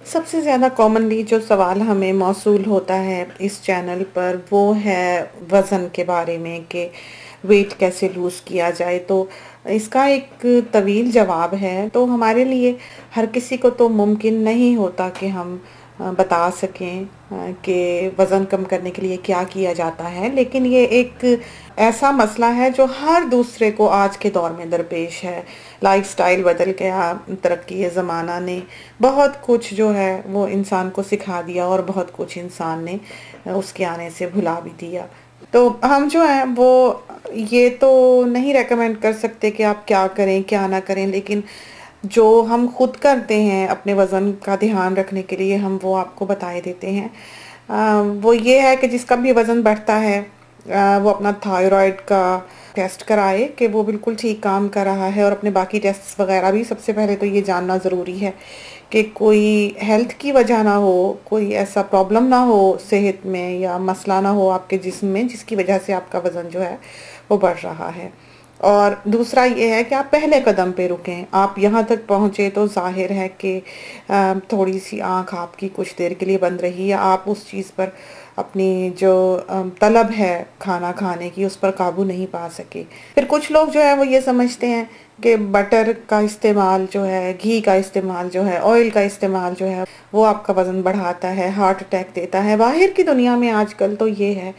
سب سے زیادہ کامنلی جو سوال ہمیں موصول ہوتا ہے اس چینل پر وہ ہے وزن کے بارے میں کہ ویٹ کیسے لوز کیا جائے. تو اس کا ایک طویل جواب ہے. تو ہمارے لیے ہر کسی کو تو ممکن نہیں ہوتا کہ ہم بتا سکیں کہ وزن کم کرنے کے لیے کیا کیا جاتا ہے، لیکن یہ ایک ایسا مسئلہ ہے جو ہر دوسرے کو آج کے دور میں درپیش ہے. لائف سٹائل بدل گیا، ترقی زمانہ نے بہت کچھ جو ہے وہ انسان کو سکھا دیا اور بہت کچھ انسان نے اس کے آنے سے بھلا بھی دیا. تو ہم جو ہیں وہ یہ تو نہیں ریکمینڈ کر سکتے کہ آپ کیا کریں کیا نہ کریں، لیکن جو ہم خود کرتے ہیں اپنے وزن کا دھیان رکھنے کے لیے ہم وہ آپ کو بتائے دیتے ہیں. وہ یہ ہے کہ جس کا بھی وزن بڑھتا ہے وہ اپنا تھائرائڈ کا ٹیسٹ کرائے کہ وہ بالکل ٹھیک کام کر رہا ہے، اور اپنے باقی ٹیسٹ وغیرہ بھی. سب سے پہلے تو یہ جاننا ضروری ہے کہ کوئی ہیلتھ کی وجہ نہ ہو، کوئی ایسا پرابلم نہ ہو صحت میں یا مسئلہ نہ ہو آپ کے جسم میں جس کی وجہ سے آپ کا وزن جو ہے وہ بڑھ رہا ہے. اور دوسرا یہ ہے کہ آپ پہلے قدم پہ رکیں. آپ یہاں تک پہنچے تو ظاہر ہے کہ تھوڑی سی آنکھ آپ کی کچھ دیر کے لیے بند رہی، یا آپ اس چیز پر اپنی جو طلب ہے کھانا کھانے کی اس پر قابو نہیں پا سکے. پھر کچھ لوگ جو ہے وہ یہ سمجھتے ہیں کہ بٹر کا استعمال جو ہے، گھی کا استعمال جو ہے، آئل کا استعمال جو ہے وہ آپ کا وزن بڑھاتا ہے، ہارٹ اٹیک دیتا ہے. باہر کی دنیا میں آج کل تو یہ ہے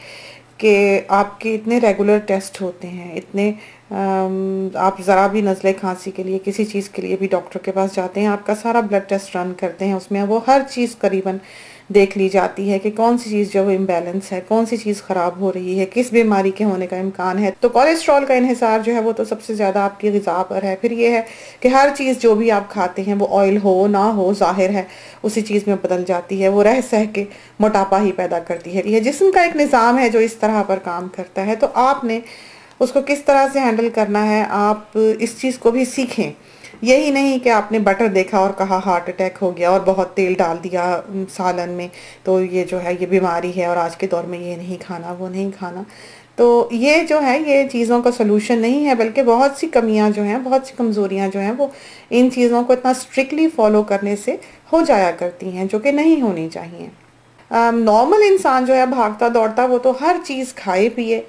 کہ آپ کے اتنے ریگولر ٹیسٹ ہوتے ہیں، اتنے آپ ذرا بھی نزلے کھانسی کے لیے کسی چیز کے لیے بھی ڈاکٹر کے پاس جاتے ہیں، آپ کا سارا بلڈ ٹیسٹ رن کرتے ہیں، اس میں وہ ہر چیز قریباً دیکھ لی جاتی ہے کہ کون سی چیز جو امبیلنس ہے، کون سی چیز خراب ہو رہی ہے، کس بیماری کے ہونے کا امکان ہے. تو کولیسٹرول کا انحصار جو ہے وہ تو سب سے زیادہ آپ کی غذا پر ہے. پھر یہ ہے کہ ہر چیز جو بھی آپ کھاتے ہیں وہ آئل ہو نہ ہو ظاہر ہے اسی چیز میں بدل جاتی ہے، وہ رہ سہ کے موٹاپا ہی پیدا کرتی ہے. یہ جسم کا ایک نظام ہے جو اس طرح پر کام کرتا ہے. تو آپ نے اس کو کس طرح سے ہینڈل کرنا ہے، آپ اس چیز کو بھی سیکھیں. یہی نہیں کہ آپ نے بٹر دیکھا اور کہا ہارٹ اٹیک ہو گیا اور بہت تیل ڈال دیا سالن میں تو یہ جو ہے یہ بیماری ہے اور آج کے دور میں یہ نہیں کھانا وہ نہیں کھانا. تو یہ جو ہے یہ چیزوں کا سلوشن نہیں ہے، بلکہ بہت سی کمیاں جو ہیں، بہت سی کمزوریاں جو ہیں وہ ان چیزوں کو اتنا اسٹرکٹلی فالو کرنے سے ہو جایا کرتی ہیں جو کہ نہیں ہونی چاہیے. نارمل انسان جو ہے بھاگتا دوڑتا وہ تو ہر چیز کھائے پیے،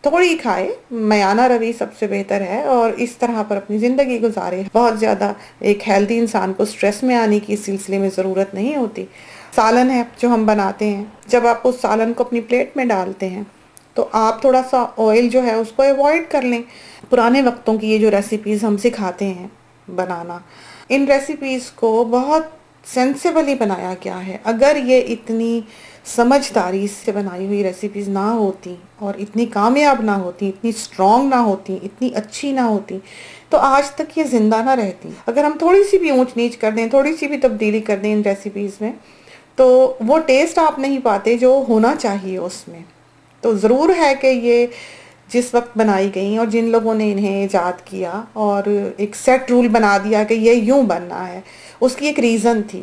تھوڑی کھائے، میانہ روی سب سے بہتر ہے، اور اس طرح پر اپنی زندگی گزارے. بہت زیادہ ایک ہیلدی انسان کو سٹریس میں آنے کی سلسلے میں ضرورت نہیں ہوتی. سالن ہے جو ہم بناتے ہیں، جب آپ اس سالن کو اپنی پلیٹ میں ڈالتے ہیں تو آپ تھوڑا سا آئل جو ہے اس کو ایوائڈ کر لیں. پرانے وقتوں کی یہ جو ریسیپیز ہم سکھاتے ہیں بنانا، ان ریسیپیز کو بہت سینسیبلی بنایا گیا ہے. اگر یہ اتنی سمجھداری سے بنائی ہوئی ریسیپیز نہ ہوتی اور اتنی کامیاب نہ ہوتی، اتنی سٹرونگ نہ ہوتی، اتنی اچھی نہ ہوتی تو آج تک یہ زندہ نہ رہتی. اگر ہم تھوڑی سی بھی اونچ نیچ کر دیں، تھوڑی سی بھی تبدیلی کر دیں ان ریسیپیز میں تو وہ ٹیسٹ آپ نہیں پاتے جو ہونا چاہیے اس میں. تو ضرور ہے کہ یہ جس وقت بنائی گئیں اور جن لوگوں نے انہیں ایجاد کیا اور ایک سیٹ رول بنا دیا کہ یہ یوں بننا ہے، اس کی ایک ریزن تھی،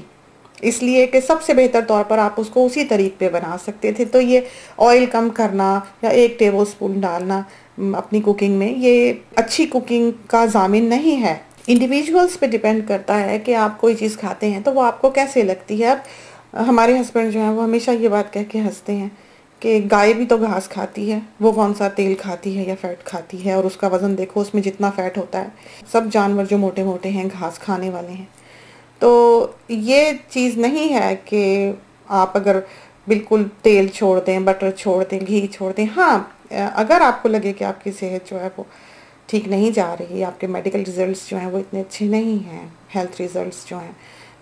اس لیے کہ سب سے بہتر طور پر آپ اس کو اسی طریقے پہ بنا سکتے تھے. تو یہ آئل کم کرنا یا 1 ٹیبل اسپون ڈالنا اپنی کوکنگ میں یہ اچھی کوکنگ کا ضامن نہیں ہے. انڈیویجولس پہ ڈیپینڈ کرتا ہے کہ آپ کوئی چیز کھاتے ہیں تو وہ آپ کو کیسے لگتی ہے. اب ہمارے ہسبینڈ جو ہیں وہ ہمیشہ یہ بات کہہ کے ہنستے ہیں کہ گائے بھی تو گھاس کھاتی ہے، وہ کون سا تیل کھاتی ہے یا فیٹ کھاتی ہے، اور اس کا وزن دیکھو اس میں جتنا فیٹ ہوتا ہے. سب جانور جو موٹے موٹے ہیں گھاس کھانے والے ہیں. تو یہ چیز نہیں ہے کہ آپ اگر بالکل تیل چھوڑ دیں، بٹر چھوڑ دیں، گھی چھوڑ دیں. ہاں اگر آپ کو لگے کہ آپ کی صحت جو ہے وہ ٹھیک نہیں جا رہی، آپ کے میڈیکل ریزلٹس جو ہیں وہ اتنے اچھے نہیں ہیں، ہیلتھ ریزلٹس جو ہیں،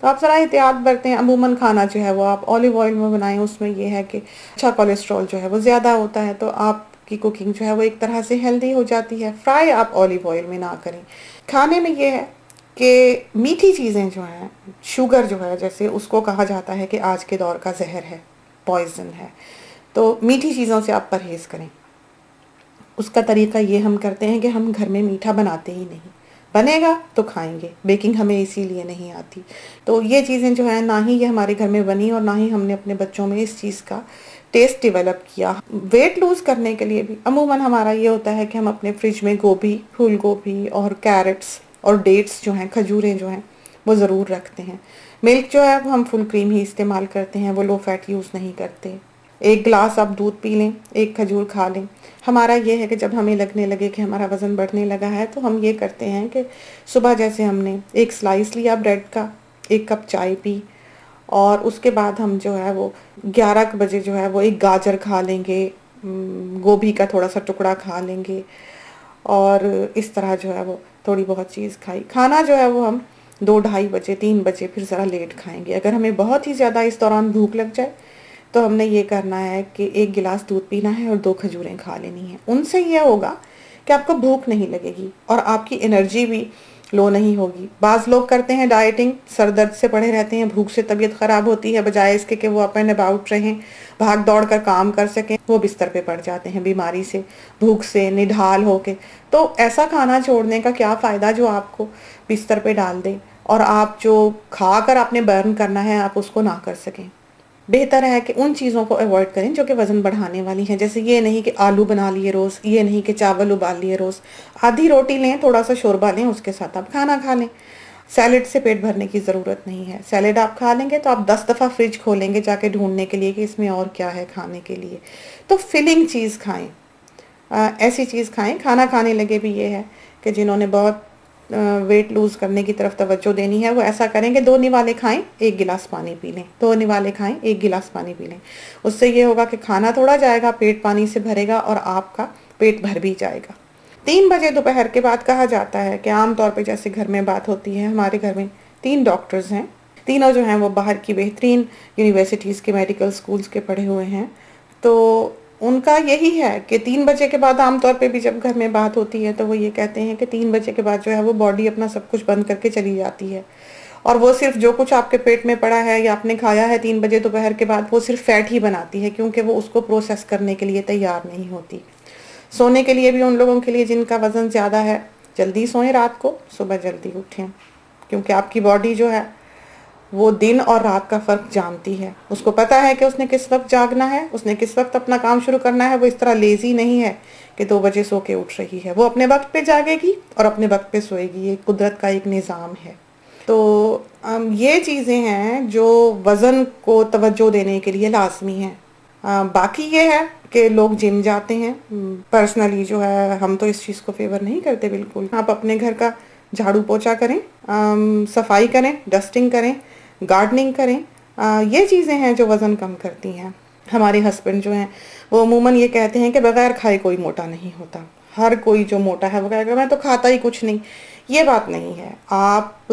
تو آپ ذرا احتیاط برتیں. عموماً کھانا جو ہے وہ آپ اولیو آئل میں بنائیں. اس میں یہ ہے کہ اچھا کولیسٹرول جو ہے وہ زیادہ ہوتا ہے، تو آپ کی کوکنگ جو ہے وہ ایک طرح سے ہیلدی ہو جاتی ہے. فرائی آپ اولیو آئل میں نہ کریں. کھانے میں یہ ہے کہ میٹھی چیزیں جو ہیں، شوگر جو ہے جیسے اس کو کہا جاتا ہے کہ آج کے دور کا زہر ہے، پوائزن ہے. تو میٹھی چیزوں سے آپ پرہیز کریں. اس کا طریقہ یہ ہم کرتے ہیں کہ ہم گھر میں میٹھا بناتے ہی نہیں. بنے گا تو کھائیں گے، بیکنگ ہمیں اسی لیے نہیں آتی. تو یہ چیزیں جو ہیں نہ ہی یہ ہمارے گھر میں بنی اور نہ ہی ہم نے اپنے بچوں میں اس چیز کا ٹیسٹ ڈیولپ کیا. ویٹ لوز کرنے کے لیے بھی عموماً ہمارا یہ ہوتا ہے کہ ہم اپنے فریج میں گوبھی، پھول گوبھی اور کیرٹس اور ڈیٹس جو ہیں، کھجوریں جو ہیں وہ ضرور رکھتے ہیں. ملک جو ہے وہ ہم فل کریم ہی استعمال کرتے ہیں، وہ لو فیٹ یوز نہیں کرتے۔ ایک گلاس آپ دودھ پی لیں، ایک کھجور کھا لیں۔ ہمارا یہ ہے کہ جب ہمیں لگنے لگے کہ ہمارا وزن بڑھنے لگا ہے تو ہم یہ کرتے ہیں کہ صبح جیسے ہم نے ایک سلائس لیا بریڈ کا، ایک کپ چائے پی، اور اس کے بعد ہم جو ہے وہ 11 بجے جو ہے وہ ایک گاجر کھا لیں گے، گوبھی کا تھوڑا سا ٹکڑا کھا لیں گے، اور اس طرح جو ہے وہ تھوڑی بہت چیز کھائی۔ کھانا جو ہے وہ ہم 2-2:30 بجے 3 بجے پھر ذرا لیٹ کھائیں گے۔ اگر ہمیں بہت ہی زیادہ اس دوران بھوک لگ جائے تو ہم نے یہ کرنا ہے کہ ایک گلاس دودھ پینا ہے اور 2 کھجوریں کھا لینی ہیں۔ ان سے یہ ہوگا کہ آپ کو بھوک نہیں لگے گی اور آپ کی انرجی بھی لو نہیں ہوگی۔ بعض لوگ کرتے ہیں ڈائٹنگ، سر درد سے پڑے رہتے ہیں، بھوک سے طبیعت خراب ہوتی ہے، بجائے اس کے کہ وہ اپ اینڈ اباؤٹ رہیں، بھاگ دوڑ کر کام کر سکیں، وہ بستر پہ پڑ جاتے ہیں بیماری سے، بھوک سے نڈھال ہو کے۔ تو ایسا کھانا چھوڑنے کا کیا فائدہ جو آپ کو بستر پہ ڈال دے اور آپ جو کھا کر آپ نے برن کرنا ہے آپ اس کو نہ کر سکیں۔ بہتر ہے کہ ان چیزوں کو اوائڈ کریں جو کہ وزن بڑھانے والی ہیں، جیسے یہ نہیں کہ آلو بنا لیے روز، یہ نہیں کہ چاول ابال لیے روز، آدھی روٹی لیں، تھوڑا سا شوربہ لیں، اس کے ساتھ آپ کھانا کھا لیں۔ سیلڈ سے پیٹ بھرنے کی ضرورت نہیں ہے۔ سیلڈ آپ کھا لیں گے تو آپ 10 دفعہ فریج کھولیں گے جا کے ڈھونڈنے کے لیے کہ اس میں اور کیا ہے کھانے کے لیے۔ تو فلنگ چیز کھائیں، ایسی چیز کھائیں۔ کھانا کھانے لگے بھی یہ ہے کہ جنہوں نے بہت ویٹ لوز کرنے کی طرف توجہ دینی ہے وہ ایسا کریں کہ 2 نوالے کھائیں، 1 گلاس پانی پی لیں، 2 نوالے کھائیں، 1 گلاس پانی پی لیں۔ اس سے یہ ہوگا کہ کھانا تھوڑا جائے گا، پیٹ پانی سے بھرے گا اور آپ کا پیٹ بھر بھی جائے گا۔ 3 بجے دوپہر کے بعد کہا جاتا ہے کہ عام طور پہ جیسے گھر میں بات ہوتی ہے، ہمارے گھر میں 3 ڈاکٹرز ہیں، تینوں جو ہیں وہ باہر کی بہترین یونیورسٹیز کے میڈیکل سکولز کے پڑھے ہوئے ہیں، تو ان کا یہی ہے کہ 3 بجے کے بعد عام طور پہ بھی جب گھر میں بات ہوتی ہے تو وہ یہ کہتے ہیں کہ 3 بجے کے بعد جو ہے وہ باڈی اپنا سب کچھ بند کر کے چلی جاتی ہے، اور وہ صرف جو کچھ آپ کے پیٹ میں پڑا ہے یا آپ نے کھایا ہے 3 بجے دوپہر کے بعد وہ صرف فیٹ ہی بناتی ہے، کیونکہ وہ اس کو پروسیس کرنے کے لیے تیار نہیں ہوتی۔ سونے کے لیے بھی ان لوگوں کے لیے جن کا وزن زیادہ ہے، جلدی سوئیں رات کو، صبح جلدی اٹھیں، کیونکہ آپ کی باڈی جو ہے وہ دن اور رات کا فرق جانتی ہے، اس کو پتا ہے کہ اس نے کس وقت جاگنا ہے، اس نے کس وقت اپنا کام شروع کرنا ہے۔ وہ اس طرح لیزی نہیں ہے کہ 2 بجے سو کے اٹھ رہی ہے، وہ اپنے وقت پہ جاگے گی اور اپنے وقت پہ سوئے گی، یہ قدرت کا ایک نظام ہے۔ تو یہ چیزیں ہیں جو وزن کو توجہ دینے کے لیے لازمی ہیں۔ باقی یہ ہے کہ لوگ جم جاتے ہیں، پرسنلی جو ہے ہم تو اس چیز کو فیور نہیں کرتے بالکل۔ آپ اپنے گھر کا جھاڑو پوچھا کریں، صفائی کریں، ڈسٹنگ کریں، گارڈننگ کریں، یہ چیزیں ہیں جو وزن کم کرتی ہیں۔ ہمارے ہسبینڈ جو ہیں وہ عموماً یہ کہتے ہیں کہ بغیر کھائے کوئی موٹا نہیں ہوتا، ہر کوئی جو موٹا ہے وہ کہے گا میں تو کھاتا ہی کچھ نہیں۔ یہ بات نہیں ہے، آپ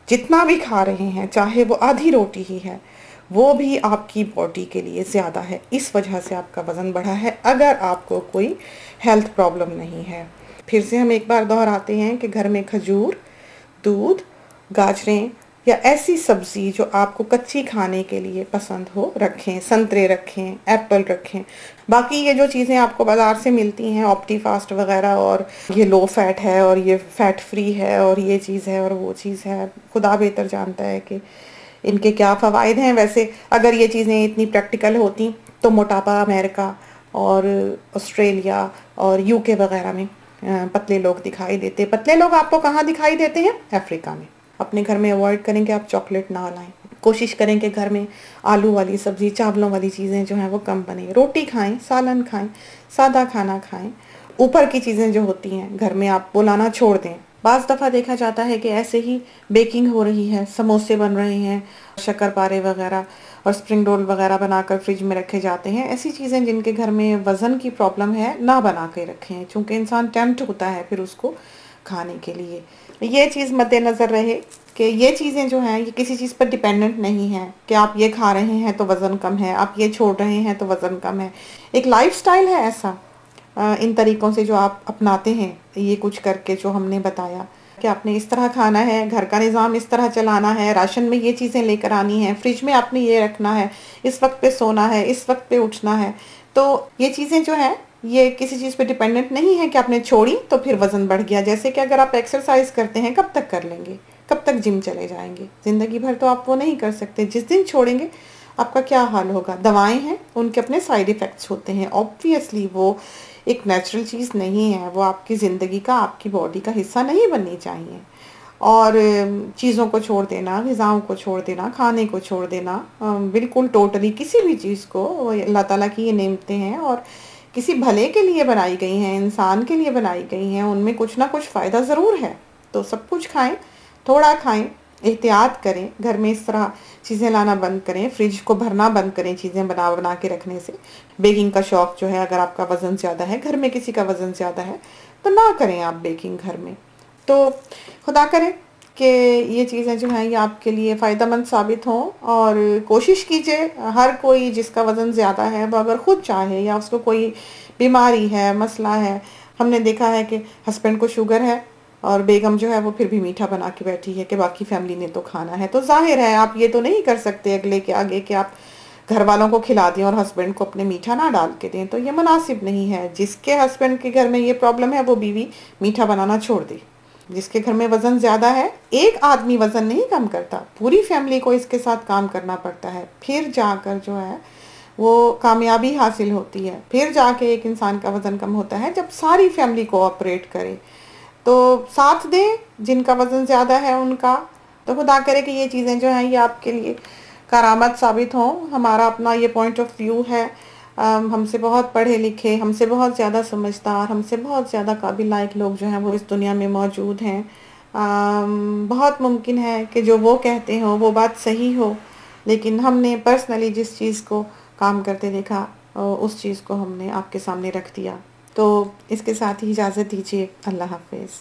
جتنا بھی کھا رہے ہیں چاہے وہ آدھی روٹی ہی ہے، وہ بھی آپ کی باڈی کے لیے زیادہ ہے، اس وجہ سے آپ کا وزن بڑھا ہے، اگر آپ کو کوئی ہیلتھ پرابلم نہیں ہے۔ پھر سے ہم ایک بار دہراتے ہیں کہ گھر میں کھجور، دودھ، گاجریں یا ایسی سبزی جو آپ کو کچی کھانے کے لیے پسند ہو رکھیں، سنترے رکھیں، ایپل رکھیں۔ باقی یہ جو چیزیں آپ کو بازار سے ملتی ہیں آپٹی فاسٹ وغیرہ، اور یہ لو فیٹ ہے اور یہ فیٹ فری ہے اور یہ چیز ہے اور وہ چیز ہے، خدا بہتر جانتا ہے کہ ان کے کیا فوائد ہیں۔ ویسے اگر یہ چیزیں اتنی پریکٹیکل ہوتی تو موٹاپا امریکہ اور آسٹریلیا اور یو کے وغیرہ میں پتلے لوگ دکھائی دیتے۔ پتلے لوگ آپ کو کہاں دکھائی دیتے ہیں؟ افریقہ میں۔ اپنے گھر میں اوائڈ کریں کہ آپ چاکلیٹ نہ لائیں، کوشش کریں کہ گھر میں آلو والی سبزی، چاولوں والی چیزیں جو ہیں وہ کم بنیں، روٹی کھائیں، سالن کھائیں، سادہ کھانا کھائیں۔ اوپر کی چیزیں جو ہوتی ہیں گھر میں آپ وہ لانا چھوڑ دیں۔ بعض دفعہ دیکھا جاتا ہے کہ ایسے ہی بیکنگ ہو رہی ہے، سموسے بن رہے ہیں، شکر پارے وغیرہ اور سپرنگ رول وغیرہ بنا کر فریج میں رکھے جاتے ہیں۔ ایسی چیزیں جن کے گھر میں وزن کی پرابلم ہے نہ بنا کے رکھیں، چونکہ انسان ٹیمپٹ ہوتا ہے پھر اس کو کھانے کے لیے۔ یہ چیز مد نظر رہے کہ یہ چیزیں جو ہیں یہ کسی چیز پر ڈیپینڈنٹ نہیں ہیں کہ آپ یہ کھا رہے ہیں تو وزن کم ہے، آپ یہ چھوڑ رہے ہیں تو وزن کم ہے۔ ایک لائف سٹائل ہے ایسا، ان طریقوں سے جو آپ اپناتے ہیں، یہ کچھ کر کے جو ہم نے بتایا کہ آپ نے اس طرح کھانا ہے، گھر کا نظام اس طرح چلانا ہے، راشن میں یہ چیزیں لے کر آنی ہے، فریج میں آپ نے یہ رکھنا ہے، اس وقت پہ سونا ہے، اس وقت پہ اٹھنا ہے۔ تو یہ چیزیں جو ہیں یہ کسی چیز پہ ڈیپینڈنٹ نہیں ہے کہ آپ نے چھوڑی تو پھر وزن بڑھ گیا۔ جیسے کہ اگر آپ ایکسرسائز کرتے ہیں کب تک کر لیں گے، کب تک جم چلے جائیں گے؟ زندگی بھر تو آپ وہ نہیں کر سکتے۔ جس دن چھوڑیں گے آپ کا کیا حال ہوگا؟ دوائیں ہیں، ان کے اپنے سائیڈ ایفیکٹس ہوتے ہیں، آبویسلی وہ ایک نیچرل چیز نہیں ہے، وہ آپ کی زندگی کا، آپ کی باڈی کا حصہ نہیں بننی چاہیے۔ اور چیزوں کو چھوڑ دینا، غذاؤں کو چھوڑ دینا، کھانے کو چھوڑ دینا، بالکل ٹوٹلی کسی بھی چیز کو، وہ اللہ تعالیٰ کی یہ نعمتیں ہیں اور کسی بھلے کے لیے بنائی گئی ہیں، انسان کے لیے بنائی گئی ہیں، ان میں کچھ نہ کچھ فائدہ ضرور ہے، تو سب کچھ کھائیں، تھوڑا کھائیں، احتیاط کریں، گھر میں اس طرح چیزیں لانا بند کریں، فریج کو بھرنا بند کریں چیزیں بنا بنا کے رکھنے سے۔ بیکنگ کا شوق جو ہے، اگر آپ کا وزن زیادہ ہے، گھر میں کسی کا وزن زیادہ ہے، تو نہ کریں آپ بیکنگ گھر میں۔ تو خدا کرے کہ یہ چیزیں جو ہیں یہ آپ کے لیے فائدہ مند ثابت ہوں، اور کوشش کیجئے ہر کوئی جس کا وزن زیادہ ہے وہ اگر خود چاہے یا اس کو کوئی بیماری ہے، مسئلہ ہے، ہم نے دیکھا ہے کہ ہسبینڈ کو شوگر ہے اور بیگم جو ہے وہ پھر بھی میٹھا بنا کے بیٹھی ہے کہ باقی فیملی نے تو کھانا ہے، تو ظاہر ہے آپ یہ تو نہیں کر سکتے اگلے کے آگے کہ آپ گھر والوں کو کھلا دیں اور ہسبینڈ کو اپنے میٹھا نہ ڈال کے دیں، تو یہ مناسب نہیں ہے۔ جس کے ہسبینڈ کے گھر میں یہ پرابلم ہے وہ بیوی میٹھا بنانا چھوڑ دے۔ جس کے گھر میں وزن زیادہ ہے، ایک آدمی وزن نہیں کم کرتا، پوری فیملی کو اس کے ساتھ کام کرنا پڑتا ہے، پھر جا کر جو ہے وہ کامیابی حاصل ہوتی ہے، پھر جا کے ایک انسان کا وزن کم ہوتا ہے جب ساری فیملی کوآپریٹ کرے، تو ساتھ دیں جن کا وزن زیادہ ہے ان کا۔ تو خدا کرے کہ یہ چیزیں جو ہیں یہ آپ کے لیے کرامت ثابت ہوں۔ ہمارا اپنا یہ پوائنٹ آف ویو ہے، ہم سے بہت پڑھے لکھے، ہم سے بہت زیادہ سمجھدار، ہم سے بہت زیادہ قابل لائق لوگ جو ہیں وہ اس دنیا میں موجود ہیں۔ بہت ممکن ہے کہ جو وہ کہتے ہوں وہ بات صحیح ہو، لیکن ہم نے پرسنلی جس چیز کو کام کرتے دیکھا اس چیز کو ہم نے آپ کے سامنے رکھ دیا۔ تو اس کے ساتھ ہی اجازت دیجیے، اللہ حافظ۔